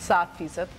7%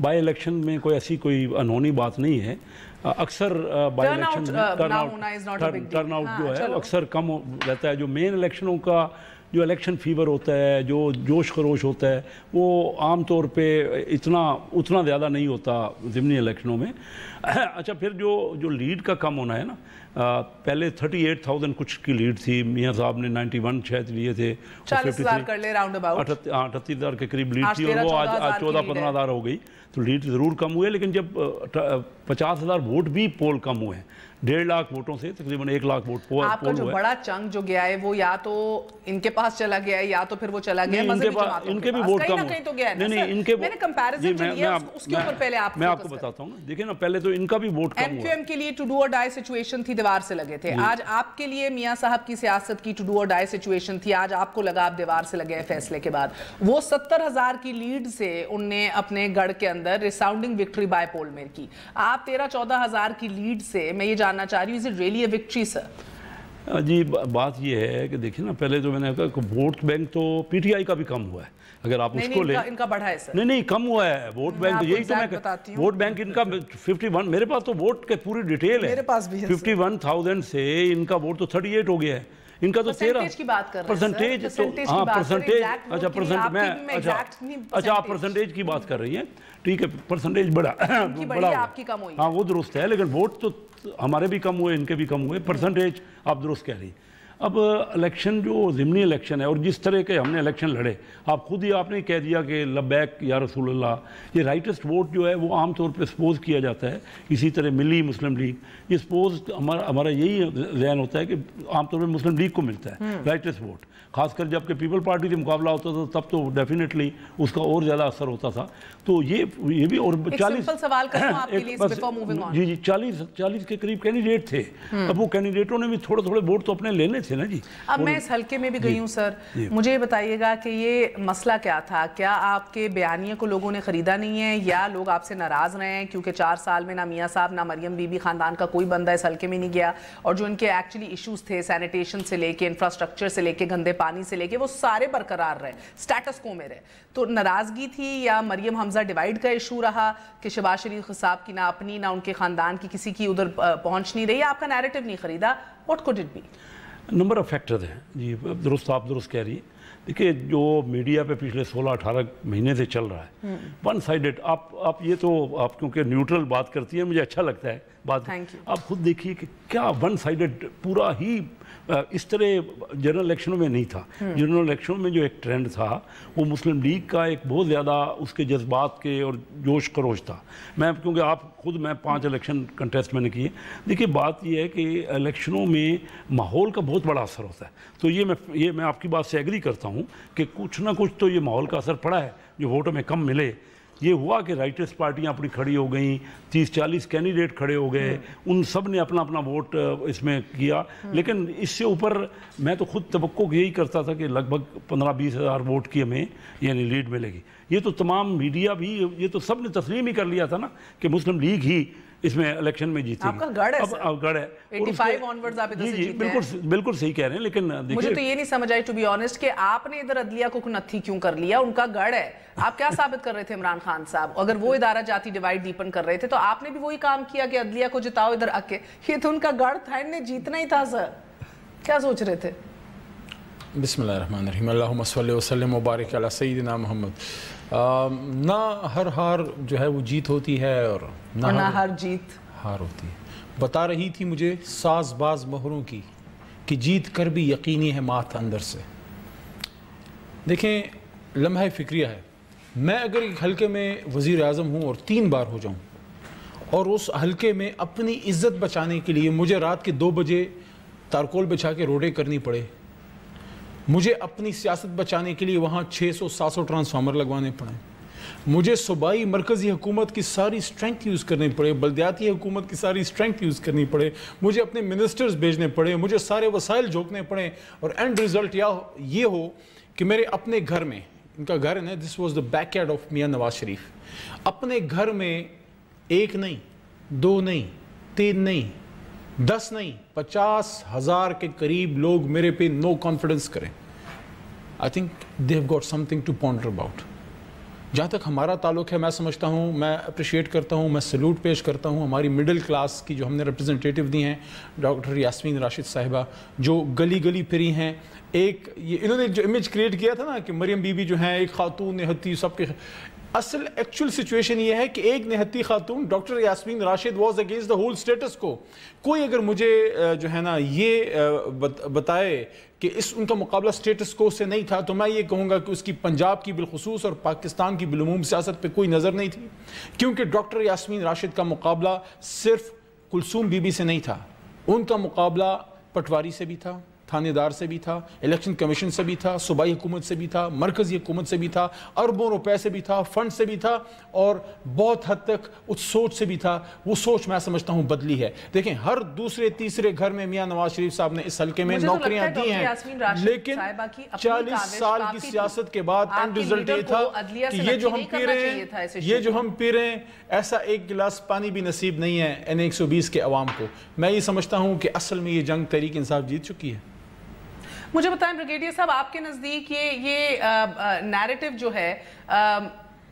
by election میں کوئی ایسی کوئی انہونی بات نہیں ہے. اکثر بائی الیکشن ٹرن آؤٹ جو ہے اکثر کم رہتا ہے. جو مین الیکشنوں کا جو الیکشن فیور ہوتا ہے, جو جوش خروش ہوتا ہے, وہ عام طور پہ اتنا زیادہ نہیں ہوتا ضمنی الیکشنوں میں. اچھا, پھر جو لیڈ کا کم ہونا ہے نا, پہلے 38,000 کچھ کی لیڈ تھی, میاں صاحب نے 91 شاید لیے تھے, 38,000 کے قریب لیڈ تھی, اور وہ آج 14-15,000 ہو گئی. تو لیڈ ضرور کم ہوئے, لیکن جب 50,000 ووٹ بھی پول کم ہوئے ہیں, 1.5 لاکھ ووٹوں سے تقریباً 1 لاکھ ووٹ پول. آپ کا جو بڑا چنک جو گیا ہے وہ یا تو ان کے پاس چلا گیا ہے یا تو پھر وہ چلا گیا مذہبی جماعتوں ان کے بھی ووٹ کم ہوئے. نہیں, ان کے میں نے کمپیریزن جو لیا اس کے اوپر پہلے میں آپ کو بتاتا ہوں نا. دیکھیں نا, پہلے تو ان کا بھی ووٹ کم ہوا. ایم کیو ایم کے لیے ٹو ڈو اور ڈائی سچویشن تھی, دیوار سے لگے تھے. آج آپ کے لیے میاں صاحب کی سیاست کی ٹو ڈو اور ڈائی سچویشن تھی, آج آپ کو لگا آپ دیوار سے لگے فیصلے کے بعد. وہ 70,000 کی لیڈ سے ان نے اپنے گڑھ کے اندر ریساؤنڈنگ وکٹری بائی پول میں کی. آپ 13-14,000 کی لیڈ سے, میں یہ جاننا چاہ رہی ہوں, is it really a victory sir? جی, بات یہ ہے کہ دیکھیں نا, پہلے جو میں نے کہا کہ ووٹ بینک تو پی ٹی آئی کا بھی کم ہوا ہے. اگر آپ اس کو لیں, ان کا بڑھا ہے سر. نہیں کم ہوا ہے ووٹ بینک. یہی تو میں ووٹ بینک ان کا 51, میرے پاس تو ووٹ کے پوری ڈیٹیل ہے. 51,000 سے ان کا ووٹ تو 38 ہو گیا ہے. ان کا تو 13 کی بات کر رہے ہیں. پرسنٹیج, ہاں پرسنٹیج. اچھا, آپ پرسنٹیج کی بات کر رہی ہیں, ٹھیک ہے, پرسنٹیج بڑا ہاں وہ درست ہے, لیکن ووٹ تو ہمارے بھی کم ہوئے, ان کے بھی کم ہوئے. پرسنٹیج آپ درست کہہ رہی ہیں. اب الیکشن جو ضمنی الیکشن ہے, اور جس طرح کے ہم نے الیکشن لڑے, آپ خود ہی آپ نے کہہ دیا کہ لبیک یا رسول اللہ, یہ رائٹسٹ ووٹ جو ہے وہ عام طور پہ سپوز کیا جاتا ہے. اسی طرح ملی مسلم لیگ, یہ سپوز ہمارا یہی ذہن ہوتا ہے کہ عام طور پہ مسلم لیگ کو ملتا ہے رائٹسٹ ووٹ, خاص کر جب کہ پیپل پارٹی سے مقابلہ ہوتا تھا تب تو ڈیفینیٹلی اس کا اور زیادہ اثر ہوتا تھا. تو یہ بھی, اور 40 کے قریب کینڈیڈیٹ تھے. اب وہ کینڈیڈیٹوں نے بھی تھوڑے ووٹ تو اپنے لینے تھے نا جی. اب میں اس حلقے میں بھی گئی ہوں سر, مجھے یہ بتائیے گا کہ یہ مسئلہ کیا تھا؟ کیا آپ کے بیانیے کو لوگوں نے خریدا نہیں ہے, یا لوگ آپ سے ناراض رہے ہیں کیونکہ 4 سال میں نہ میاں صاحب نہ مریم بی بی خاندان کا کوئی بندہ اس حلقے میں نہیں گیا, اور جو ان کے ایکچولی ایشوز تھے سینیٹیشن سے لے کے, انفراسٹرکچر سے لے کے, گندے پانی سے لے کے, وہ سارے برقرار رہے, سٹیٹس کو میں رہے. تو ناراضگی تھی, یا مریم حمزہ ڈیوائیڈ کا ایشو رہا کہ شہباز شریف صاحب کی نہ اپنی نہ ان کے خاندان کی کسی کی ادھر پہنچ نہیں رہی, آپ کا نیریٹو نہیں خریدا؟ What could it be? Number of factors ہیں جی, آپ درست کہہ رہی ہیں. دیکھیے, جو میڈیا پہ پچھلے 16-18 مہینے سے چل رہا ہے ون سائیڈڈ, آپ یہ تو آپ کیونکہ نیوٹرل بات کرتی ہیں, مجھے اچھا لگتا ہے بات. آپ خود دیکھیے کہ کیا ون سائیڈڈ پورا ہی اس طرح جنرل الیکشنوں میں نہیں تھا. جنرل الیکشنوں میں جو ایک ٹرینڈ تھا وہ مسلم لیگ کا ایک بہت زیادہ اس کے جذبات کے اور جوش خروش تھا. کیونکہ آپ خود, میں 5 الیکشن کنٹیسٹ میں نے کیے. دیکھیے, بات یہ ہے کہ الیکشنوں میں ماحول کا بہت بڑا اثر ہوتا ہے. تو یہ میں آپ کی بات سے ایگری کرتا ہوں کہ کچھ نہ کچھ تو یہ ماحول کا اثر پڑا ہے. جو ووٹوں میں کم ملے, یہ ہوا کہ رائٹرس پارٹیاں اپنی کھڑی ہو گئیں, 30-40 کینڈیڈیٹ کھڑے ہو گئے, ان سب نے اپنا ووٹ اس میں کیا. لیکن اس سے اوپر میں تو خود توقع یہی کرتا تھا کہ لگ بھگ 15-20 ہزار ووٹ کی ہمیں یعنی لیڈ ملے گی. یہ تو تمام میڈیا بھی, یہ تو سب نے تسلیم ہی کر لیا تھا نا کہ مسلم لیگ ہی اس میں الیکشن میں جیتے گی. آپ کا گڑھ ہے اب گڑھ ہے 85 آنورڈز آپ ادھر سے جیتے ہیں. بالکل صحیح کہہ رہے ہیں. لیکن مجھے تو یہ نہیں سمجھ آئی ٹو بی آنیسٹ کہ آپ نے ادھر عدلیہ کو نتھی کیوں کر لیا. ان کا گڑھ ہے. آپ کیا ثابت کر رہے تھے عمران خان صاحب؟ اگر وہ ادارہ جاتی ڈیوائیڈ ڈیپن کر رہے تھے تو آپ نے بھی وہی کام کیا کہ عدلیہ کو جتاؤ ادھر آ کے. یہ تو ان کا گڑھ تھا, ان نے جیتنا ہی تھا سر. کیا سوچ رہے تھے؟ بسم اللہ الرحمن الرحیم. اللہم صلی وسلم وبارک علی سیدنا محمد. نہ ہر ہار جو ہے وہ جیت ہوتی ہے, اور نہ ہر جیت ہار ہوتی ہے. بتا رہی تھی مجھے ساز باز مہروں کی کہ جیت کر بھی یقینی ہے مات اندر سے. دیکھیں, لمحہ فکریہ ہے. میں اگر ایک حلقے میں وزیر اعظم ہوں اور 3 بار ہو جاؤں, اور اس حلقے میں اپنی عزت بچانے کے لیے مجھے رات کے 2 بجے تارکول بچھا کے روڈیں کرنی پڑے, مجھے اپنی سیاست بچانے کے لیے وہاں 600-700 ٹرانسفارمر لگوانے پڑیں, مجھے صوبائی مرکزی حکومت کی ساری اسٹرینتھ یوز کرنی پڑے, بلدیاتی حکومت کی ساری اسٹرینتھ یوز کرنی پڑے, مجھے اپنے منسٹرز بھیجنے پڑے, مجھے سارے وسائل جھونکنے پڑیں, اور اینڈ ریزلٹ یہ ہو کہ میرے اپنے گھر میں, ان کا گھر ہے نا, this was the back yard of Mian Nawaz Sharif, اپنے گھر میں 1 نہیں 2 نہیں 3 نہیں 10 نہیں 50,000 کے قریب لوگ میرے پہ نو کانفیڈنس کریں. I think they have got something to ponder about. جہاں تک ہمارا تعلق ہے، میں سمجھتا ہوں، میں اپریشیٹ کرتا ہوں، میں سلوٹ پیش کرتا ہوں ہماری مڈل کلاس کی جو ہم نے ریپرزنٹیٹیو دی ہیں، ڈاکٹر یاسمین راشد صاحبہ، جو گلی گلی پھری ہیں. ایک یہ انہوں نے جو امیج کریٹ کیا تھا نا کہ مریم بی بی جو ہیں ایک خاتون نہتی سب کے، اصل ایکچول سچویشن یہ ہے کہ ایک نہتی خاتون doctor Yasmin Rashid was against the whole status quo. کوئی اگر مجھے جو ہے نا یہ بتائے کہ ان کا مقابلہ سٹیٹس کو سے نہیں تھا، تو میں یہ کہوں گا کہ اس کی پنجاب کی بالخصوص اور پاکستان کی بالعموم سیاست پہ کوئی نظر نہیں تھی، کیونکہ ڈاکٹر یاسمین راشد کا مقابلہ صرف کلثوم بی بی سے نہیں تھا، ان کا مقابلہ پٹواری سے بھی تھا، تھانے دار سے بھی تھا، الیکشن کمیشن سے بھی تھا، صوبائی حکومت سے بھی تھا، مرکزی حکومت سے بھی تھا، اربوں روپے سے بھی تھا، فنڈ سے بھی تھا، اور بہت حد تک اس سوچ سے بھی تھا. وہ سوچ میں سمجھتا ہوں بدلی ہے. دیکھیں ہر دوسرے تیسرے گھر میں میاں نواز شریف صاحب نے اس حلقے میں نوکریاں دی ہیں، لیکن 40 سال کی سیاست کے بعد اینڈ رزلٹ یہ تھا کہ یہ جو ہم پی رہے ہیں ایسا ایک گلاس پانی بھی نصیب نہیں ہے N120 کے عوام کو. میں یہ سمجھتا ہوں کہ اصل میں یہ جنگ تحریک انصاف جیت چکی ہے. مجھے بتائیں بریگیڈیئر صاحب، آپ کے نزدیک یہ نیریٹو جو ہے،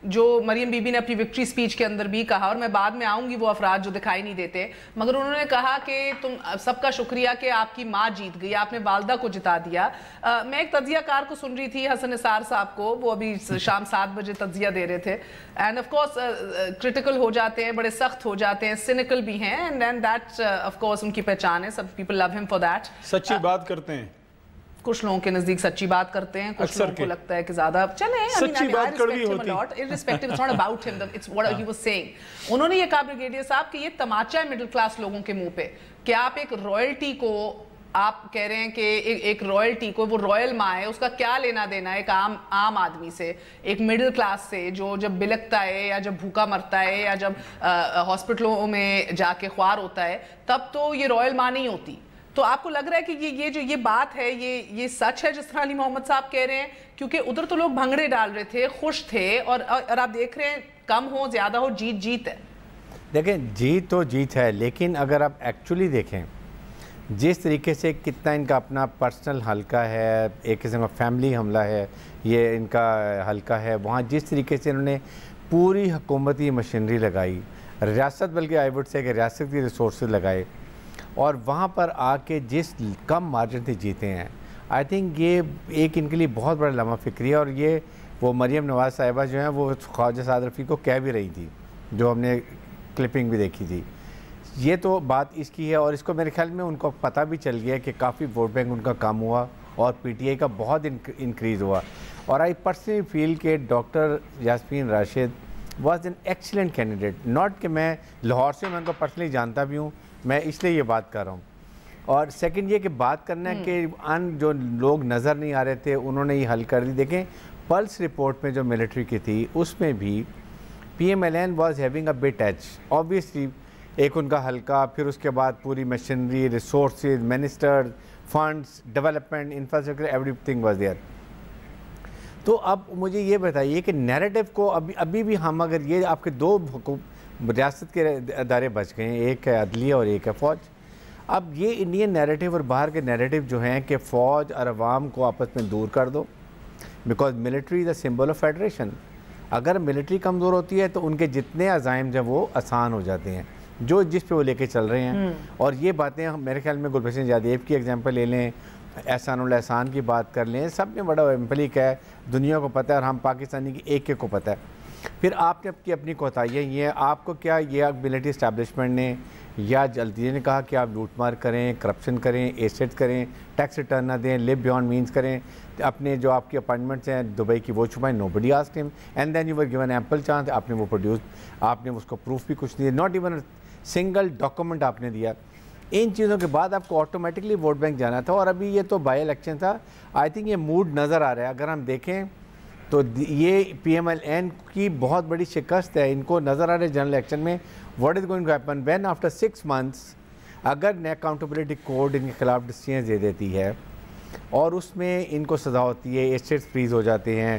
جو مریم بی بی نے اپنی وکٹری سپیچ کے اندر بھی کہا، اور میں بعد میں آؤں گی وہ افراد جو دکھائی نہیں دیتے، مگر انہوں نے کہا کہ تم سب کا شکریہ کہ آپ کی ماں جیت گئی، آپ نے والدہ کو جتا دیا. میں ایک تجزیہ کار کو سن رہی تھی، حسن نثار صاحب کو، وہ ابھی شام 7 بجے تجزیہ دے رہے تھے، اینڈ آف کورس کرٹیکل ہو جاتے ہیں، بڑے سخت ہو جاتے ہیں، سینیکل بھی ہیں، اینڈ دیٹ آف کورس ان کی پہچان ہے. سب پیپل لو ہم فار دیٹ. سچی بات کرتے ہیں، کچھ لوگوں کے نزدیک سچی بات کرتے ہیں، کچھ لوگوں کو لگتا ہے کہ زیادہ سچی بات کڑوی ہوتی ہے. انہوں نے یہ کہا بریگیڈیئر صاحب کہ یہ تماچا ہے مڈل کلاس لوگوں کے منہ پہ کہ آپ ایک رائلٹی کو، آپ کہہ رہے ہیں کہ ایک رائلٹی کو، وہ رائل ماں ہے، اس کا کیا لینا دینا ہے ایک عام آدمی سے، ایک مڈل کلاس سے جو جب بلکتا ہے یا جب بھوکا مرتا ہے یا جب ہاسپٹلوں میں جا کے خوار ہوتا ہے، تب تو یہ رائل ماں نہیں ہوتی. تو آپ کو لگ رہا ہے کہ یہ جو یہ بات ہے یہ سچ ہے جس طرح علی محمد صاحب کہہ رہے ہیں؟ کیونکہ ادھر تو لوگ بھنگڑے ڈال رہے تھے، خوش تھے، اور آپ دیکھ رہے ہیں کم ہو زیادہ ہو جیت ہے. دیکھیں جیت تو جیت ہے، لیکن اگر آپ ایکچولی دیکھیں جس طریقے سے کتنا ان کا اپنا پرسنل حلقہ ہے، ایک قسم کا فیملی حملہ ہے یہ ان کا حلقہ ہے، وہاں جس طریقے سے انہوں نے پوری حکومتی مشینری لگائی، ریاست، بلکہ آئی وڈ سے کہ ریاست کی ریسورسز لگائے، اور وہاں پر آ کے جس کم مارجن سے جیتے ہیں، آئی تھنک یہ ایک ان کے لیے بہت بڑا لمحہ فکری ہے. اور یہ وہ مریم نواز صاحبہ جو ہیں وہ خواجہ سعد رفیع کو کہہ بھی رہی تھی، جو ہم نے کلپنگ بھی دیکھی تھی. یہ تو بات اس کی ہے، اور اس کو میرے خیال میں ان کو پتہ بھی چل گیا کہ کافی ووٹ بینک ان کا کم ہوا اور پی ٹی آئی کا بہت انکریز ہوا. اور آئی پرسنلی فیل کہ doctor Yasmin Rashid was an excellent candidate. Not کہ میں لاہور سے میں ان کو پرسنلی جانتا بھی ہوں، میں اس لیے یہ بات کر رہا ہوں. اور سیکنڈ یہ کہ بات کرنا ہے کہ جو لوگ نظر نہیں آ رہے تھے انہوں نے یہ حل کر دی. دیکھیں پلس رپورٹ میں جو ملٹری کی تھی اس میں بھی P M L N was having a bit edge, obviously ایک ان کا حلقہ، پھر اس کے بعد پوری machinery, resources, minister, funds, development, infrastructure, everything was there. تو اب مجھے یہ بتائیے کہ نیریٹو کو ابھی بھی ہم اگر یہ آپ کے دو ریاست کے ادارے بچ گئے ہیں، ایک ہے عدلیہ اور ایک ہے فوج. اب یہ انڈین نیریٹو اور باہر کے نیریٹو جو ہیں کہ فوج اور عوام کو آپس میں دور کر دو، because military is a symbol of federation. اگر ملٹری کمزور ہوتی ہے تو ان کے جتنے عزائم جو وہ آسان ہو جاتے ہیں، جس پہ وہ لے کے چل رہے ہیں. اور یہ باتیں میرے خیال میں گلبشن جادیو کی ایگزامپل لے لیں، احسان الاحسان کی بات کر لیں، سب نے بڑا امپلیک ہے، دنیا کو پتہ ہے اور ہم پاکستانی کی ایک کو پتہ ہے. پھر آپ نے اپنی کوتاہیاں یہ ہیں، آپ کو کیا یہ ملٹری اسٹیبلشمنٹ نے یا جلدی نے کہا کہ آپ لوٹ مار کریں، کرپشن کریں، ایسٹ کریں، ٹیکس ریٹرن نہ دیں، لیو بیونڈ مینس کریں، اپنے جو آپ کی اپائنٹمنٹس ہیں دبئی کی وہ چھپائیں، نو بڈی آسکڈ ہم، and then you were given ample chance, آپ نے وہ پروڈیوس، آپ نے اس کو پروف بھی کچھ نہیں دیا، ناٹ ایون سنگل ڈاکومنٹ آپ نے دیا. ان چیزوں کے بعد آپ کو آٹومیٹکلی ووٹ بینک جانا تھا. اور ابھی یہ تو بائی الیکشن تھا، آئی تھنک یہ موڈ نظر آ رہا ہے. اگر ہم دیکھیں تو یہ پی ایم ایل این کی بہت بڑی شکست ہے. ان کو نظر آ رہا ہے جنرل الیکشن میں what is going to happen when after 6 months اگر اکاؤنٹیبلٹی کوڈ ان کے خلاف ڈسیزنز دے دیتی ہے اور اس میں ان کو سزا ہوتی ہے، ایسٹس فریز ہو جاتے ہیں،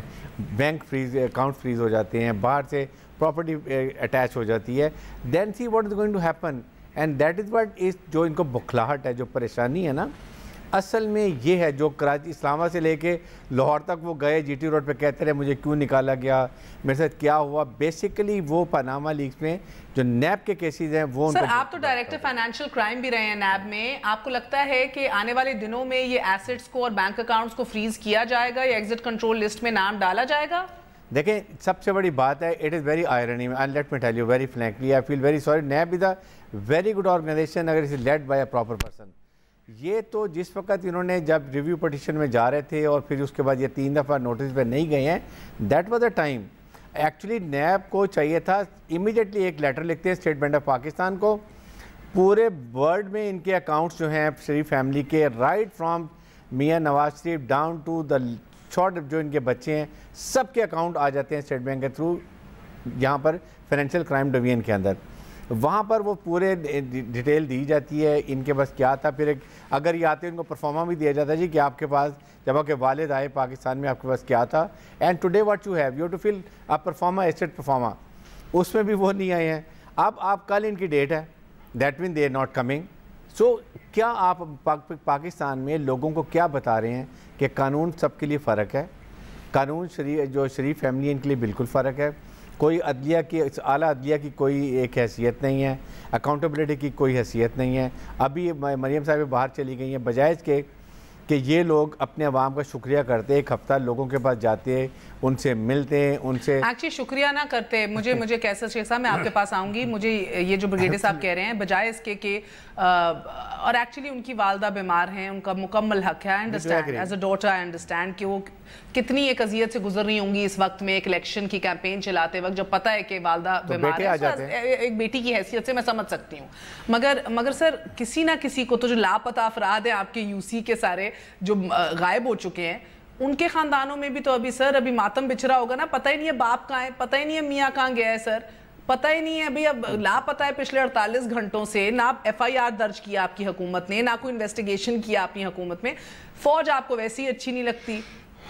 بینک فریز، اکاؤنٹ فریز ہو جاتے ہیں، باہر سے پراپرٹی اٹیچ ہو جاتی ہے، then see what is going to happen. And that is what is جو ان کو بکھلاہٹ ہے، جو پریشانی ہے نا، اصل میں یہ ہے جو کراچی اسلام آباد سے لے کے لاہور تک وہ گئے جی ٹی روڈ پہ کہتے رہے مجھے کیوں نکالا گیا, میرے ساتھ کیا ہوا. بیسیکلی وہ پاناما لیکس میں جو نیب کے کیسز ہیں وہ سر آپ تو ڈائریکٹر فائنینشیل کرائم بھی رہے ہیں نیب میں, آپ کو لگتا ہے کہ آنے والے دنوں میں یہ ایسٹس کو اور بینک اکاؤنٹس کو فریز کیا جائے گا یا ایگزٹ کنٹرول لسٹ میں نام ڈالا جائے گا؟ دیکھیں سب سے بڑی بات ہے, it is very irony, and let me tell you very frankly, I feel very sorry. NAB is a very good organization اگر it is led by a proper person. یہ تو جس وقت انہوں نے جب ریویو پٹیشن میں جا رہے تھے اور پھر اس کے بعد یہ 3 دفعہ نوٹس پہ نہیں گئے ہیں, that was a time actually NAB کو چاہیے تھا امیڈیٹلی ایک لیٹر لکھتے ہیں اسٹیٹ بینک آف پاکستان کو, پورے ورلڈ میں ان کے اکاؤنٹس جو ہیں شریف فیملی کے, right from Mian Nawaz Sharif down to the چھوٹے جو ان کے بچے ہیں, سب کے اکاؤنٹ آ جاتے ہیں اسٹیٹ بینک کے تھرو یہاں پر فائنینشیل کرائم ڈویژن کے اندر. وہاں پر وہ پورے ڈیٹیل دی جاتی ہے ان کے بس کیا تھا. پھر اگر یہ آتے ان کو پرفارما بھی دیا جاتا ہے جی کہ آپ کے پاس جب آپ کے والد آئے پاکستان میں آپ کے پاس کیا تھا, and today what you have to fill a proforma east proforma, اس میں بھی وہ نہیں آئے ہیں. اب آپ کل ان کی ڈیٹ ہے, that means they are not coming. So کیا آپ پاکستان میں لوگوں کو کیا بتا رہے ہیں کہ قانون سب کے لیے فرق ہے, قانون جو شریف فیملی ان کے لیے بالکل فرق ہے, کوئی عدلیہ کی اعلیٰ عدلیہ کی کوئی ایک حیثیت نہیں ہے, اکاؤنٹیبلٹی کی کوئی حیثیت نہیں ہے. ابھی مریم صاحب باہر چلی گئی ہیں, بجائے اس کے کہ یہ لوگ اپنے عوام کا شکریہ کرتے, ایک ہفتہ لوگوں کے پاس جاتے, ان سے ملتے, ان سے ایکچولی شکریہ نہ کرتے. مجھے کیسر شیخ صاحب میں آپ کے پاس آؤں گی, مجھے یہ جو بریگیڈیئر صاحب کہہ رہے ہیں بجائے اس کے کہ اور ایکچولی ان کی والدہ بیمار ہیں, ان کا مکمل حق ہے, I understand as a daughter, I understand کہ وہ کتنی ایک اذیت سے گزر رہی ہوں گی اس وقت میں ایک الیکشن کی کیمپین چلاتے وقت جب پتہ ہے کہ والدہ بیمار ہے. ایک بیٹی کی حیثیت سے میں سمجھ سکتی ہوں, مگر سر کسی نہ کسی کو تو جو لاپتہ افراد ہیں آپ کے یو سی کے سارے جو غائب ہو چکے ہیں, ان کے خاندانوں میں بھی تو ابھی ماتم بچھرا ہوگا نا, پتہ ہی نہیں ہے باپ کہاں ہے, پتہ ہی نہیں ہے میاں کہاں گیا ہے سر, پتہ ہی نہیں ہے ابھی. اب لاپتہ ہے پچھلے 48 گھنٹوں سے, نہ ایف آئی آر درج کیا آپ کی حکومت نے, نہ کوئی انویسٹیگیشن کیا اپنی حکومت میں. فوج آپ کو ویسی اچھی نہیں لگتی,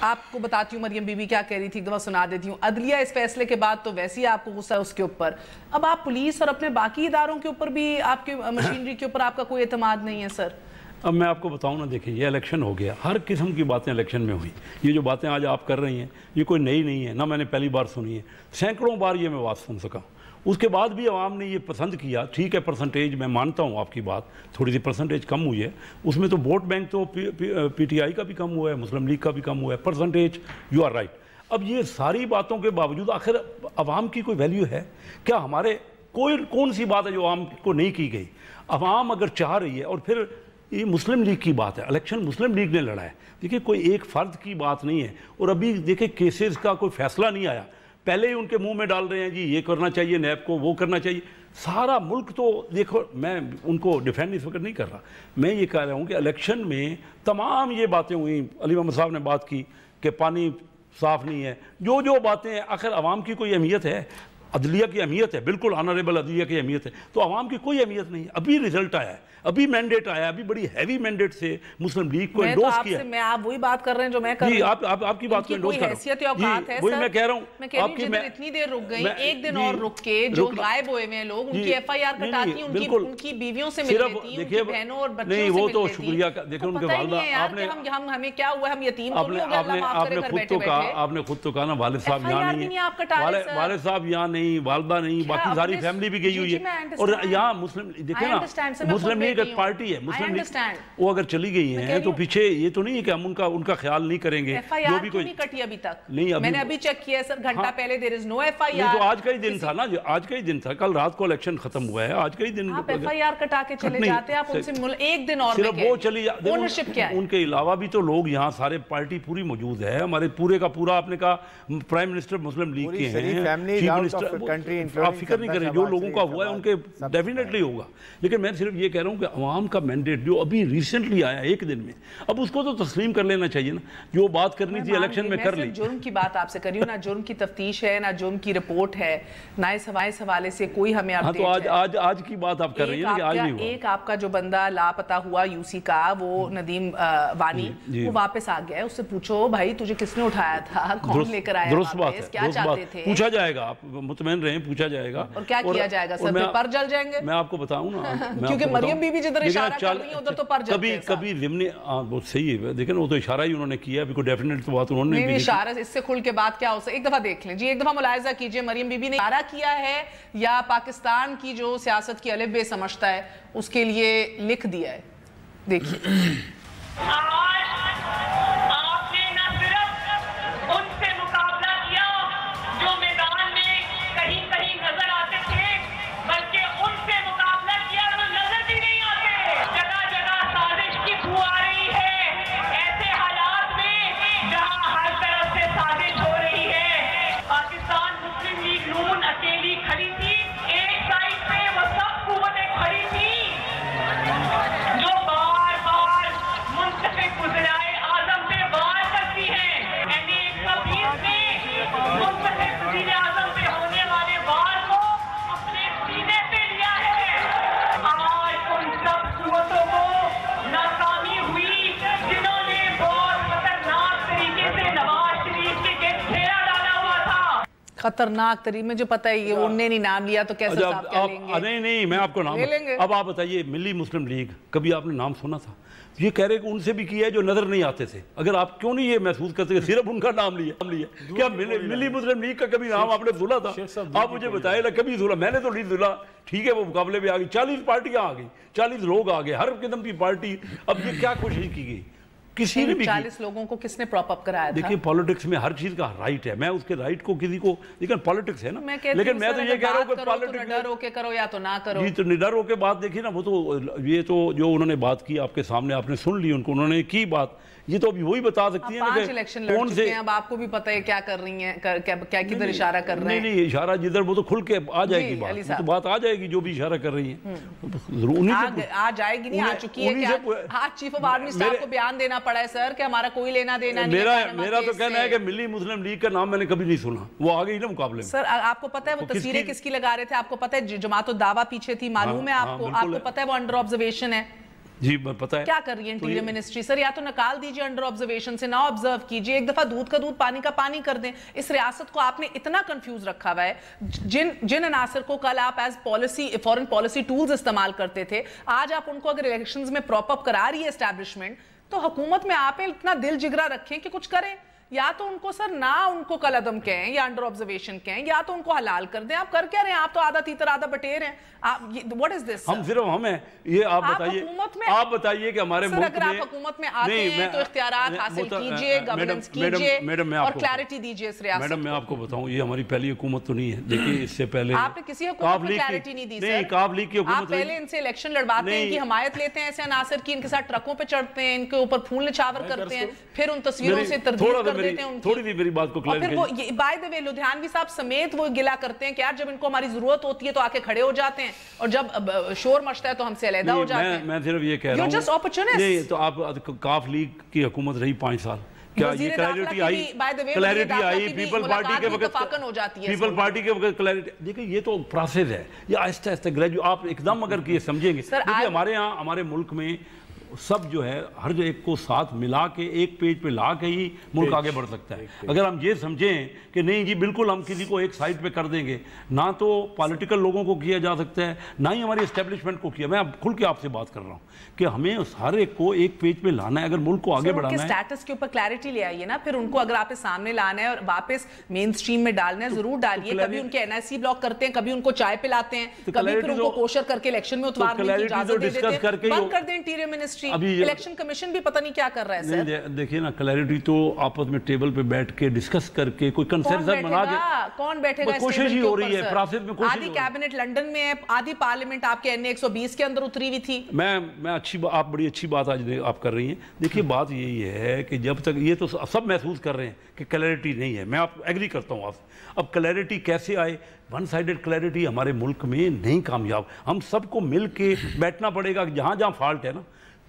آپ کو بتاتی ہوں مریم بی بی کیا کہہ رہی تھی, ایک دفعہ سنا دیتی ہوں. عدلیہ اس فیصلے کے بعد تو ویسی آپ کو غصہ ہے اس کے اوپر. اب آپ پولیس اور اپنے باقی اداروں کے اوپر بھی, آپ کے مشینری کے اوپر آپ کا کوئی اعتماد نہیں ہے سر. اب میں آپ کو بتاؤں نا, دیکھیں یہ الیکشن ہو گیا, ہر قسم کی باتیں الیکشن میں ہوئی. یہ جو باتیں آج آپ کر رہی ہیں یہ کوئی نئی نہیں ہے, نہ میں نے پہلی بار سنی ہے, سینکڑوں بار یہ میں بات سن سکا. اس کے بعد بھی عوام نے یہ پسند کیا. ٹھیک ہے پرسنٹیج میں مانتا ہوں آپ کی بات, تھوڑی سی پرسنٹیج کم ہوئی ہے, اس میں تو ووٹ بینک تو پی ٹی آئی کا بھی کم ہوا ہے, مسلم لیگ کا بھی کم ہوا ہے, پرسنٹیج یو آر رائٹ. اب یہ ساری باتوں کے باوجود آخر عوام کی کوئی ویلیو ہے کیا؟ ہمارے کون سی بات ہے جو عوام کو نہیں کی گئی؟ عوام اگر چاہ رہی ہے, اور پھر یہ مسلم لیگ کی بات ہے, الیکشن مسلم لیگ نے لڑا ہے. دیکھیں کوئی ایک فرد کی بات نہیں ہے, اور ابھی دیکھیں کیسز کا کوئی فیصلہ نہیں آیا, پہلے ہی ان کے منہ میں ڈال رہے ہیں جی یہ کرنا چاہیے نیب کو, وہ کرنا چاہیے. سارا ملک تو دیکھو, میں ان کو ڈیفینڈ اس وقت نہیں کر رہا, میں یہ کہہ رہا ہوں کہ الیکشن میں تمام یہ باتیں ہوئیں. علی محمد صاحب نے بات کی کہ پانی صاف نہیں ہے, جو باتیں ہیں, آخر عوام کی کوئی اہمیت ہے؟ عدلیہ کی اہمیت ہے, بالکل آنریبل عدلیہ کی اہمیت ہے, تو عوام کی کوئی اہمیت نہیں ہے. ابھی رزلٹ آیا ہے, ابھی مینڈیٹ آیا, ابھی بڑی ہیوی مینڈیٹ سے مسلم لیگ کو انڈوس کیا ہے. میں آپ وہی بات کر رہے ہیں جو میں کر رہی ہوں, آپ کی بات کو انڈوس کر رہا ہوں, وہی میں کہہ رہا ہوں. آپ کی اتنی دیر رک گئی, ایک دن اور رک کے جو غائب ہوئے ہوئے لوگ ان کی ایف آئی آر کٹاتی ہیں, ان کی بیویوں سے مل لیتی ہیں, ان کی بہنوں اور بچوں سے مل لیتی ہیں. وہ تو شکریہ, دیکھیں ان کے والدہ, ہمیں کیا ہوا, ہم یتیم تو نہیں ہو گئے, اللہ معاف کرے گھر بیٹھے بیٹھے. آپ نے خود تو کہا نا والد صاحب یہاں نہیں ہیں, والد صاحب یہاں نہیں, والدہ نہیں, باقی ساری فیملی بھی گئی ہوئی ہے. اور یہاں مسلم, دیکھیں نا مسلم لیگ ایک پارٹی ہے, مسلم لیگ وہ اگر چلی گئی ہیں تو پیچھے یہ تو نہیں ہے کہ ہم ان کا خیال نہیں کریں گے. ایف آئی آر کیوں نہیں کٹی ابھی تک؟ میں نے ابھی چیک کیا ہے سر, گھنٹہ پہلے there is no F I R. تو آج کا ہی دن تھا نا, آج کا ہی دن تھا, کل رات کو الیکشن ختم ہوا ہے, آج کا ہی دن. آپ ایف آئی آر کٹا کے چلے جاتے ہیں, آپ ان سے ایک دن اور صرف وہ چلی جاتے ہیں. اونرشپ کیا ہے؟ ان کے علاوہ بھی تو لوگ یہاں سارے پارٹی پوری موجود ہے, ہمارے پورے کا پورا, آپ نے کہا پرائم منسٹر مسلم لیگ کے ہیں, چیف منسٹر, آپ فکر نہیں کریں, جو لوگوں کا ہوا ہے ان کے ڈیفینیٹلی ہوگا. لیکن میں صرف یہ کہہ رہا ہوں کہ عوام کا مینڈیٹ جو ابھی ریسنٹلی آیا ایک دن میں, اب اس کو تو تسلیم کر لینا چاہیے نا, جو بات کرنی تھی الیکشن میں کر لی. جرم کی بات آپ سے کری ہوں, نہ جرم کی تفتیش ہے, نہ جرم کی رپورٹ ہے, نہ اس حوالے سے کوئی ہمیں اپڈیٹ ہے. تو آج کی بات آپ کر رہی ہیں کہ آج نہیں ہوا. ایک آپ کا جو بندہ لاپتہ ہوا یو سی کا, وہ ندیم وانی, وہ واپس آ گیا ہے, اس سے پوچھو بھائی تجھے کس نے اٹھایا تھا, کون لے کر آیا واپس, کیا چاہتے تھے, پوچھا جائے گا. آپ مطمئن رہیں, پوچھا جائے گا. اور کیا کیا جائے گا سر, پر جل جائیں گے؟ میں آپ کو بتاؤں نا, کیونکہ مریم بی بی جدھر اشارہ کر رہی ہیں ادھر تو پر جلتے ہیں. کبھی ضمنی بہت صحیح ہے, دیکھیں وہ تو اشارہ ہی انہوں نے کیا, ابھی کوئی ڈیفینیٹ تو بات انہوں نے نہیں اشارہ, اس سے کھل کے بات کیا ہو سکتا, ایک دفعہ دیکھ لیں جی, ایک دفعہ ملاحظہ کیجئے مریم بی بی نے اشارہ کیا ہے یا پاکستان کی جو سیاست کی الف بے سمجھتا ہے اس کے لیے لکھ دیا ہے. دیکھیے خطرناک طریقے میں جو پتہ ہے یہ انہوں نے نہیں نام لیا تو کیسے صاحب کہہ لیں گے؟ نہیں میں آپ کو نام اب آپ بتائیے, ملی مسلم لیگ کبھی آپ نے نام سنا تھا؟ یہ کہہ رہے کہ ان سے بھی کیا ہے جو نظر نہیں آتے تھے. اگر آپ کیوں نہیں یہ محسوس کرتے کہ صرف ان کا نام لیا, کیا ملی مسلم لیگ کا کبھی نام آپ نے سنا تھا؟ آپ مجھے بتائے نا, کبھی سنا؟ میں نے تو نہیں سنا. ٹھیک ہے وہ مقابلے میں آ گئی, 40 پارٹیاں آ گئی, 40 لوگ آ گئے, ہر قسم کی پارٹی. اب یہ کیا کوشش کی گئی؟ کسی نے بھی 40 لوگوں کو کس نے پراپ اپ کرایا تھا؟ دیکھیں پالیٹکس میں ہر چیز کا رائٹ ہے, میں اس کے رائٹ کو کسی کو, لیکن پالیٹکس ہے نا, لیکن میں تو یہ کہہ رہا ہوں کہ پالیٹکس ڈر ہو کے کرو یا تو نہ کرو. جی تو نڈر ہو کے بات دیکھیے نا, وہ تو یہ تو جو انہوں نے بات کی آپ کے سامنے, آپ نے سن لی ان کو, انہوں نے کی بات, یہ تو ابھی وہی بتا سکتی ہیں. 5 الیکشن لڑ چکے ہیں, اب آپ کو بھی پتہ ہے کیا کر رہی ہیں, کیا کدھر اشارہ کر رہے ہیں. نہیں اشارہ جدھر وہ تو کھل کے آ جائے گی بات, تو بات آ جائے گی جو بھی اشارہ کر رہی ہیں. آ جائے گی نہیں, آ چکی ہے. آج چیف آف آرمی اسٹاف کو بیان دینا پڑا ہے سر کہ ہمارا کوئی لینا دینا نہیں ہے. میرا تو کہنا ہے کہ ملی مسلم لیگ کا نام میں نے کبھی نہیں سنا, وہ آ گئی نا مقابلے میں. سر آپ کو پتہ ہے وہ تصویریں کس کی لگا رہے تھے؟ آپ کو پتہ ہے جماعت الدعوہ پیچھے تھی, معلوم ہے آپ کو؟ آپ کو پتہ ہے وہ انڈر آبزرویشن ہے. جی پتہ ہے کیا کر رہی ہے انٹیریئر منسٹری؟ سر یا تو نکال دیجئے انڈر آبزرویشن سے, نہ آبزرو کیجئے, ایک دفعہ دودھ کا دودھ پانی کا پانی کر دیں. اس ریاست کو آپ نے اتنا کنفیوز رکھا ہوا ہے, جن عناصر کو کل آپ as policy foreign policy tools استعمال کرتے تھے, آج آپ ان کو اگر الیکشنز میں پراپ اپ کرا رہی ہے اسٹیبلشمنٹ, تو حکومت میں آپ اتنا دل جگرا رکھیں کہ کچھ کریں. یا تو ان کو سر نہ ان کو کل عدم کہیں یا انڈر آبزرویشن کہیں, یا تو ان کو حلال کر دیں. آپ کر کیا رہے ہیں؟ آپ تو آدھا تیتر آدھا بٹیر ہیں. What is this? ہم صرف ہم ہیں. یہ آپ بتائیے کہ ہمارے ملک میں اگر آپ حکومت میں آتے ہیں تو اختیارات حاصل کیجئے, گورننس کیجئے اور کلیرٹی دیجئے اس ریاست کو. میڈم میں آپ کو بتاؤں, یہ ہماری پہلی حکومت تو نہیں ہے. دیکھیے اس سے پہلے آپ نے کسی حکومت میں کلیرٹی نہیں دی سر. نہیں, کاف لیگ کی حکومت. آپ پہلے ان سے الیکشن لڑواتے ہیں, ان کی حمایت لیتے ہیں ایسے عناصر کی, ان کے ساتھ ٹرکوں پہ چڑھتے ہیں, ان کے اوپر پھول نچھاور کرتے ہیں, پھر ان تصویروں سے تردید کر دیتے ہیں. تھوڑی سی میری بات کو کلیئر کیجئے. بائی دی وے لدھیانوی صاحب سمیت وہ گلا کرتے ہیں کہ یار جب ان کو ہماری ضرورت ہوتی ہے تو آ کے کھڑے ہو جاتے ہیں, اور جب شور مچتا ہے تو ہم سے علیحدہ ہو جاتے ہیں. میں صرف یہ کہہ رہا ہوں, You're just opportunists. نہیں تو آپ کاف لیگ کی حکومت رہی 5 سال, کیا یہ کلیرٹی آئی پیپل پارٹی کے وقت؟ پیپل پارٹی کے وقت کلیرٹی, دیکھیں یہ تو پروسیس ہے, یہ آہستہ آہستہ گریجویٹ آپ ایک دم اگر یہ سمجھیں گے. دیکھیں ہمارے ہاں ہمارے ملک میں سب جو ہے ہر ایک کو ساتھ ملا کے ایک پیج پہ لا کے ہی ملک آگے بڑھ سکتا ہے. اگر ہم یہ سمجھیں کہ نہیں جی بالکل ہم کسی کو ایک سائٹ پہ کر دیں گے, نہ تو پولیٹیکل لوگوں کو کیا جا سکتا ہے, نہ ہی ہماری اسٹیبلشمنٹ کو کیا. میں اب کھل کے آپ سے بات کر رہا ہوں کہ ہمیں ہر ایک کو ایک پیج پہ لانا ہے, اگر ملک کو آگے بڑھانا ہے. سٹیٹس کے اوپر کلیرٹی لے آئیے نا, پھر ان کو اگر آپ سامنے لانا ہے اور واپس مین سٹریم میں ڈالنا ہے ضرور ڈالیے. کبھی ان کے این ایس سی بلاک کرتے ہیں, کبھی ان کو چائے پلاتے ہیں, کبھی پھر ان کو کوشر کر کے الیکشن میں اتوارنے کی اجازت دے دیتے ہیں. بند کر دیں انٹیریئر منسٹری, الیکشن کمیشن بھی پتہ نہیں کیا کر رہا ہے سر. دیکھیے نا کلیرٹی تو آپس میں ٹیبل پہ بیٹھ کے ڈسکس کر کے کوئی کنسنسس بنا کے, کون بیٹھے گا؟ کوشش ہی ہو رہی ہے, پروسیس میں کوشش. آدھی کیبنٹ لنڈن میں ہے, آدھی پارلیمنٹ آپ کے این 120 کے اندر اتری ہوئی تھی. آپ بڑی اچھی بات آج آپ کر رہی ہیں. دیکھیے بات یہی ہے کہ جب تک یہ تو سب محسوس کر رہے ہیں کہ کلیرٹی نہیں ہے, میں آپ ایگری کرتا ہوں آپ. اب کلیرٹی کیسے آئے؟ ون سائیڈڈ کلیرٹی ہمارے ملک میں نہیں کامیاب. ہم سب کو مل کے بیٹھنا پڑے گا, جہاں جہاں فالٹ ہے نا,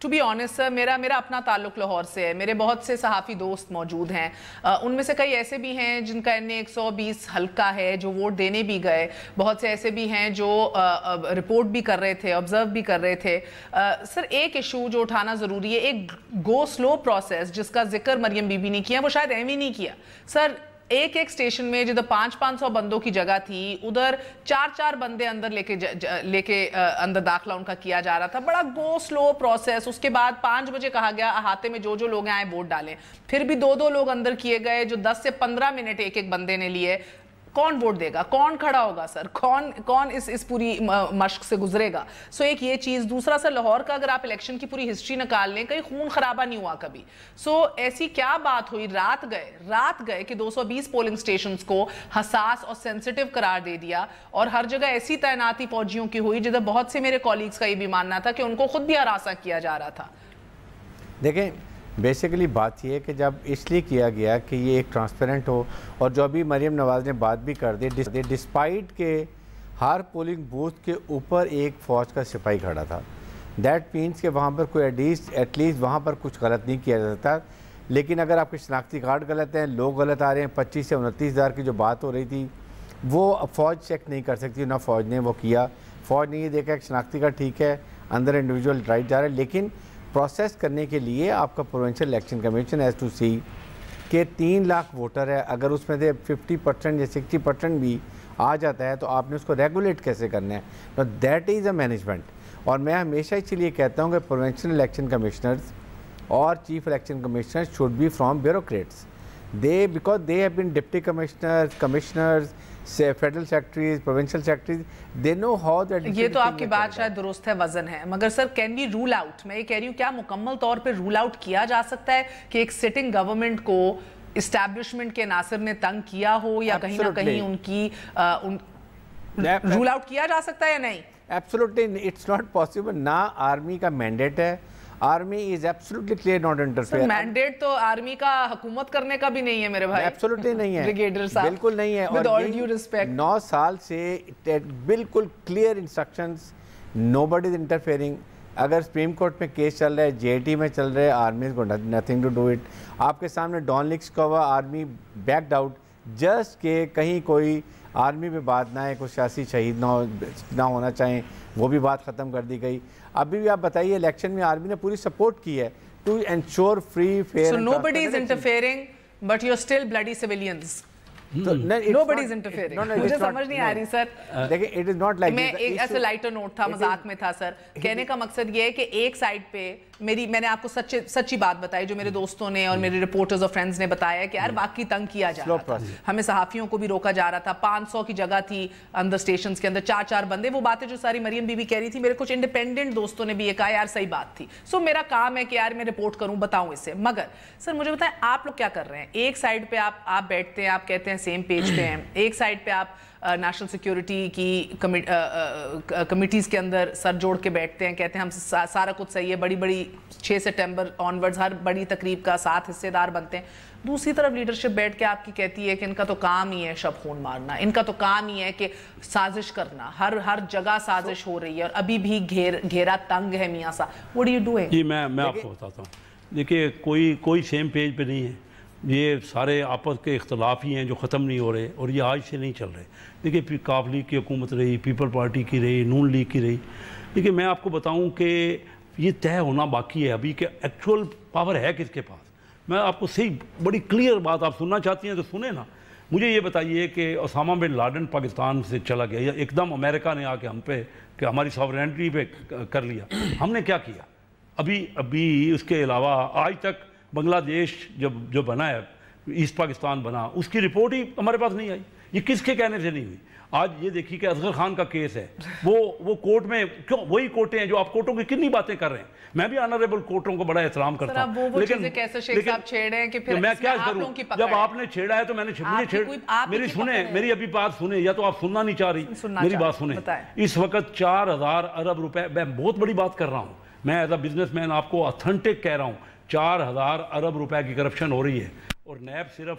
ٹو بی آنیسٹ سر میرا اپنا تعلق لاہور سے ہے. میرے بہت سے صحافی دوست موجود ہیں, ان میں سے کئی ایسے بھی ہیں جن کا NA 120 حلقہ ہے جو ووٹ دینے بھی گئے, بہت سے ایسے بھی ہیں جو رپورٹ بھی کر رہے تھے, آبزرو بھی کر رہے تھے. سر ایک ایشو جو اٹھانا ضروری ہے, ایک گو سلو پروسیس جس کا ذکر مریم بی بی نے کیا, وہ شاید ایم ہی نہیں کیا. سر ایک اسٹیشن میں جدھر 500 بندوں کی جگہ تھی, ادھر 4 بندے اندر لے کے اندر داخلہ ان کا کیا جا رہا تھا. بڑا گو سلو پروسیس. اس کے بعد 5 بجے کہا گیا احاطے میں جو لوگ آئے ووٹ ڈالیں. پھر بھی 2 لوگ اندر کیے گئے جو 10 سے 15 منٹ ایک بندے نے لیے. کون ووٹ دے گا, کون کھڑا ہوگا سر, کون اس پوری مشق سے گزرے گا؟ سو ایک یہ چیز. دوسرا سر لاہور کا اگر آپ الیکشن کی پوری ہسٹری نکال لیں, کہیں خون خرابہ نہیں ہوا کبھی. سو ایسی کیا بات ہوئی, رات گئے کہ 220 پولنگ سٹیشنز کو حساس اور سینسٹیو قرار دے دیا, اور ہر جگہ ایسی تعیناتی فوجیوں کی ہوئی جدھر بہت سے میرے کولیگز کا یہ بھی ماننا تھا کہ ان کو خود بھی ہراساں کیا جا رہا تھا. دیکھیں بیسیکلی بات یہ ہے کہ جب اس لیے کیا گیا کہ یہ ایک ٹرانسپیرنٹ ہو, اور جو ابھی مریم نواز نے بات بھی کر دی, ڈسپائٹ کہ ہر پولنگ بوتھ کے اوپر ایک فوج کا سپاہی کھڑا تھا. دیٹ مینس کہ وہاں پر کوئی ایٹ لیسٹ وہاں پر کچھ غلط نہیں کیا جا سکتا. لیکن اگر آپ کے شناختی کارڈ غلط ہیں, لوگ غلط آ رہے ہیں, 25 سے 29 ہزار کی جو بات ہو رہی تھی وہ فوج چیک نہیں کر سکتی, نہ فوج نے وہ کیا. فوج نے یہ دیکھا کہ شناختی کارڈ ٹھیک ہے, اندر انڈیویجول رائٹ جا رہا ہے, لیکن پروسیس کرنے کے لیے آپ کا provincial election commission has to see کہ 3 لاکھ ووٹر ہے, اگر اس میں سے 50% یا 60% بھی آ جاتا ہے تو آپ نے اس کو ریگولیٹ کیسے کرنا ہے. That is a management. اور میں ہمیشہ اسی لیے کہتا ہوں کہ پروونشل الیکشن کمشنرز اور chief election commissioners should be from bureaucrats. Because they have been deputy commissioners, federal secretaries, provincial secretaries, they know how that. یہ تو آپ کی بات شاید درست ہے, وزن ہے, مگر سر کین وی رول آؤٹ, میں یہ کہہ رہی ہوں کیا مکمل طور پہ رول آؤٹ کیا جا سکتا ہے کہ ایک سٹنگ گورنمنٹ کو اسٹیبلشمنٹ کے عناصر نے تنگ کیا ہو, یا کہیں نہ کہیں ان کی رول آؤٹ کیا جا سکتا ہے یا نہیں؟ Absolutely it's not possible. نہ آرمی کا مینڈیٹ ہے, army is absolutely clear not interfere. Mandate تو آرمی کا حکومت کرنے کا بھی نہیں ہے میرے بھائی. ایبسولوٹلی نہیں ہے, بریگیڈیئر صاحب بالکل نہیں ہے. With all due respect. 9 سال سے بالکل کلیئر انسٹرکشنز, نو بڈی از انٹرفیئرنگ. اگر سپریم کورٹ میں کیس چل رہا ہے, JT میں چل رہا ہے, آرمی کو نتھنگ ٹو ڈو اٹ. آپ کے سامنے ڈان لیکس کا ہوا, آرمی بیکڈ آؤٹ جسٹ کہ کہیں کوئی آرمی پہ بات نہ ہے, کوئی سیاسی شہید نہ ہونا چاہیں, وہ بھی بات ختم کر دی گئی. ابھی بھی آپ بتائیے الیکشن میں آرمی نے پوری سپورٹ کی ہے to ensure free fair. So nobody is interfering but you're still bloody civilians. Nobody is interfering. مجھے سمجھ نہیں آ رہی سر. دیکھیں it is not like میں ایک ایسے لائٹر نوٹ تھا, مذاق میں تھا سر. کہنے کا مقصد یہ ہے کہ ایک سائڈ پہ میں نے آپ کو سچی بات بتائی جو میرے دوستوں نے اور میرے رپورٹرز اور فرینڈز نے بتایا کہ یار باقی تنگ کیا جا رہا تھا, ہمیں صحافیوں کو بھی روکا جا رہا تھا. 500 کی جگہ تھی اندر اسٹیشنز کے اندر, 4 بندے. وہ باتیں جو ساری مریم بی بی کہہ رہی تھی, میرے کچھ انڈیپینڈنٹ دوستوں نے بھی یہ کہا یار صحیح بات تھی. سو میرا کام ہے کہ یار میں رپورٹ کروں, بتاؤں اسے. مگر سر مجھے بتائیں آپ لوگ کیا کر رہے ہیں؟ ایک سائڈ پہ آپ بیٹھتے ہیں, آپ کہتے ہیں سیم پیج پہ ہیں, ایک سائڈ پہ آپ نیشنل سیکیورٹی کی کمیٹیز کے اندر سر جوڑ کے بیٹھتے ہیں, کہتے ہیں ہم سارا کچھ صحیح ہے, بڑی 6 سپٹمبر آنورڈز ہر بڑی تقریب کا ساتھ حصے دار بنتے ہیں. دوسری طرف لیڈرشپ بیٹھ کے آپ کی کہتی ہے کہ ان کا تو کام ہی ہے شب خون مارنا, ان کا تو کام ہی ہے کہ سازش کرنا, ہر جگہ سازش ہو رہی ہے اور ابھی بھی گھیرا تنگ ہے میاں صاحب. What are you doing? جی میں آپ کو بتاتا ہوں. دیکھیے کوئی سیم پیج پہ نہیں ہے, یہ سارے آپس کے اختلاف ہی ہیں جو ختم نہیں ہو رہے, اور یہ آج سے نہیں چل رہے. دیکھیے کاف لیگ کی حکومت رہی, پیپل پارٹی کی رہی, نون لیگ کی رہی. دیکھیے میں آپ کو بتاؤں کہ یہ طے ہونا باقی ہے ابھی کہ ایکچوئل پاور ہے کس کے پاس. میں آپ کو صحیح بڑی کلیئر بات آپ سننا چاہتی ہیں تو سنیں نا. مجھے یہ بتائیے کہ اسامہ بن لادن پاکستان سے چلا گیا, یا ایک دم امریکہ نے آ کے ہم پہ کہ ہماری ساورینٹی پہ کر لیا, ہم نے کیا کیا؟ ابھی اس کے علاوہ آج تک بنگلہ دیش جو بنا ہے, ایسٹ پاکستان بنا, اس کی رپورٹ ہی ہمارے پاس نہیں آئی. یہ کس کے کہنے سے نہیں ہوئی؟ آج یہ دیکھیے کہ اصغر خان کا کیس ہے, وہ کورٹ میں, کیوں وہی کورٹیں ہیں جو آپ کورٹوں کی کتنی باتیں کر رہے ہیں. میں بھی آنریبل کورٹوں کو بڑا احترام کرتا ہوں, لیکن میں کیا کروں؟ جب آپ نے چھیڑا ہے تو میں نے میری سنیں, میری ابھی بات سنیں, یا تو آپ سننا نہیں چاہ رہی, میری بات سنیں. اس وقت 4000 ارب روپے, میں بہت بڑی بات کر رہا ہوں, میں ایز اے بزنس مین آپ کو اتھنٹک کہہ رہا ہوں, 4000 ارب روپے کی کرپشن ہو رہی ہے, اور نیب صرف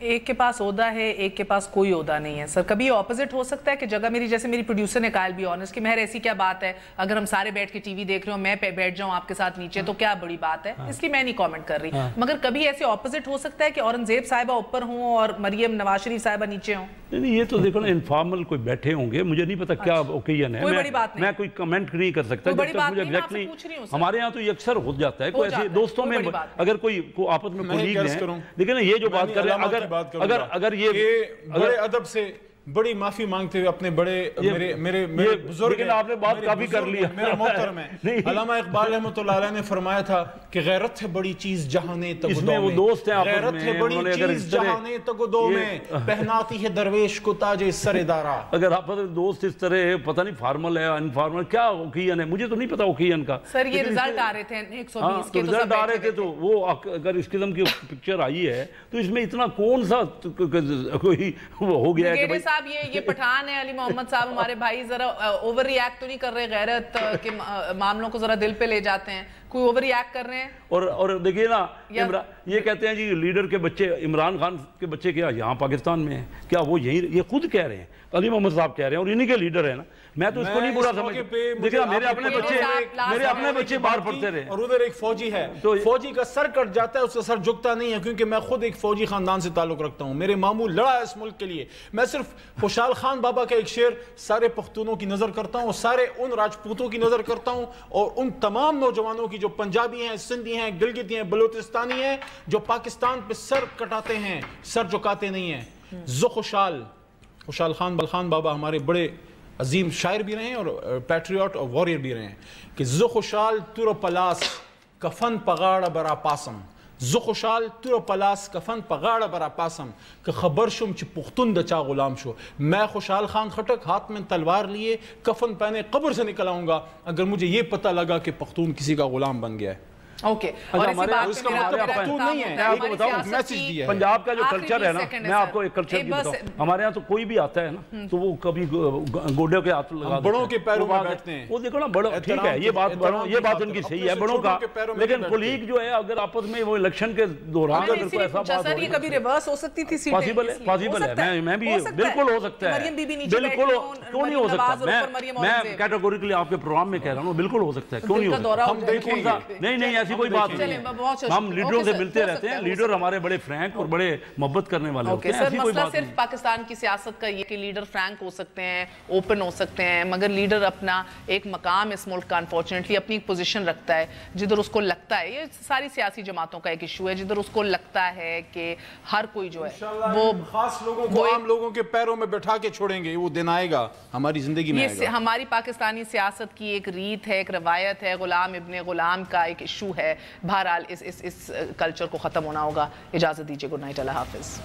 ایک کے پاس عہدہ ہے، ایک کے پاس کوئی عہدہ نہیں ہے. سر کبھی اپوزٹ ہو سکتا ہے کہ جگہ میری، جیسے میری پروڈیوسر نے کہا بھی آنسٹ کہ مہر ایسی کیا بات ہے، اگر ہم سارے بیٹھ کے ٹی وی دیکھ رہے ہوں میں بیٹھ جاؤں آپ کے ساتھ نیچے تو کیا بڑی بات ہے، اس لیے میں نہیں کامنٹ کر رہی. مگر کبھی ایسے اپوزٹ ہو سکتا ہے کہ اورنگزیب صاحبہ اوپر ہوں اور مریم نواز شریف صاحبہ نیچے ہوں؟ نہیں یہ تو دیکھو نا انفارمل کوئی بیٹھے ہوں گے، مجھے نہیں پتا کیا اوکیزن ہے، میں کوئی کمنٹ نہیں کر سکتا جب تک مجھے ایگزیکٹلی. ہمارے یہاں تو یہ اکثر ہو جاتا ہے کوئی ایسے دوستوں میں اگر کوئی آپس میں کولیگ ہیں، دیکھیں نا یہ جو بات کر رہے ہیں اگر یہ بڑے ادب سے بڑی معافی مانگتے ہوئے اپنے بڑے میرے بزرگ، لیکن آپ نے بات کافی کر لیا، میرا محترم ہے علامہ اقبال رحمۃ اللہ علیہ نے فرمایا تھا کہ غیرت ہے بڑی چیز جہانے تگ دو میں، غیرت ہے بڑی چیز جہانے تگ دو میں، پہناتی ہے درویش کو تاج سر دارا. اگر آپ دوست اس طرح پتہ نہیں فارمل ہے انفارمل کیا اوکیزن ہے، مجھے تو نہیں پتا اوکیزن کا. سر یہ رزلٹ آ رہے تھے 120 کے، رزلٹ آ رہے تھے تو وہ اگر اس قسم کی پکچر آئی ہے تو اس میں اتنا کون سا کوئی ہو گیا ہے کہ یہ پٹھان ہے، علی محمد صاحب ہمارے بھائی ذرا اوور ری ایکٹ تو نہیں کر رہے، غیرت کے معاملوں کو ذرا دل پہ لے جاتے ہیں، کوئی اوور ری ایکٹ کر رہے ہیں؟ اور دیکھیے نا یہ کہتے ہیں جی لیڈر کے بچے، عمران خان کے بچے کیا یہاں پاکستان میں ہیں کیا؟ وہ یہی یہ خود کہہ رہے ہیں، علی محمد صاحب کہہ رہے ہیں اور انہی کے لیڈر ہیں نا. میں تو اس کو نہیں برا سمجھتا، دیکھیں میرے اپنے بچے باہر پڑھتے رہے. اور ادھر ایک فوجی ہے، فوجی کا سر کٹ جاتا ہے اس کا سر جھکتا نہیں ہے، کیونکہ میں خود ایک فوجی خاندان سے تعلق رکھتا ہوں، میرے ماموں لڑا ہے اس ملک کے لیے. میں صرف خوشحال خان بابا کا ایک شعر سارے پختونوں کی نظر کرتا ہوں، سارے ان راجپوتوں کی نظر کرتا ہوں اور ان تمام نوجوانوں کی جو پنجابی ہیں، سندھی ہیں، گلگتی ہیں، بلوچستانی ہیں، جو پاکستان پہ سر کٹاتے ہیں، سر جھکاتے نہیں ہیں. خوشحال خان بابا ہمارے بڑے عظیم شاعر بھی رہے ہیں اور پیٹریوٹ اور واریر بھی رہے ہیں کہ زو خوشحال تر پلاس کفن پگاڑ برا پاسم، زو خوشحال تر پلاس کفن پگاڑ برا پاسم کہ خبر شم چھ پختون دچا غلام شو. میں خوشحال خان خٹک ہاتھ میں تلوار لیے کفن پہنے قبر سے نکل آؤں گا اگر مجھے یہ پتہ لگا کہ پختون کسی کا غلام بن گیا ہے. اوکے، اور اسی بات اس کا مطلب پختون نہیں ہے، آپ کو بتاؤں میسج دیا ہے. پنجاب کا جو کلچر ہے نا، میں آپ کو ایک کلچر کی بتاؤں، ہمارے ہاں تو کوئی بھی آتا ہے نا تو وہ کبھی گوڈے کے ہاتھ لگا بڑوں کے پیروں میں بیٹھتے ہیں. وہ دیکھو نا بڑوں، ٹھیک ہے یہ بات ان کی صحیح ہے بڑوں کا، لیکن کولیگ جو ہے اگر آپس میں وہ الیکشن کے دوران اگر کوئی ایسا بات سر یہ کبھی ریورس ہو سکتی تھی، پاسبل ہے، میں بھی بالکل ہو سکتا ہے، بالکل کیوں نہیں ہو سکتا، میں کیٹیگوریکلی آپ کے پروگرام میں کہہ رہا ہوں بالکل ہو سکتا ہے، کیوں نہیں ہو سکتا. نہیں ایسی کوئی بات نہیں، ہم لیڈروں سے ملتے رہتے ہیں، لیڈر ہمارے بڑے فرینک اور بڑے محبت کرنے والے ہوتے ہیں. سر مسئلہ صرف پاکستان کی سیاست کا یہ کہ لیڈر فرینک ہو سکتے ہیں، اوپن ہو سکتے ہیں، مگر لیڈر اپنا ایک مقام اس ملک کا انفارچونیٹلی اپنی ایک پوزیشن رکھتا ہے جدھر اس کو لگتا ہے، یہ ساری سیاسی جماعتوں کا ایک ایشو ہے، جدھر اس کو لگتا ہے کہ ہر کوئی جو ہے وہ خاص لوگوں کو عام لوگوں کے پیروں میں بٹھا کے چھوڑیں گے، وہ دن آئے گا ہماری زندگی میں آئے گا. ہماری پاکستانی سیاست کی ایک ریت ہے، ایک روایت ہے، غلام ابن غلام کا ایک ایشو ہے. بہرحال اس کلچر کو ختم ہونا ہوگا. اجازت دیجیے، گڈ نائٹ، اللہ حافظ.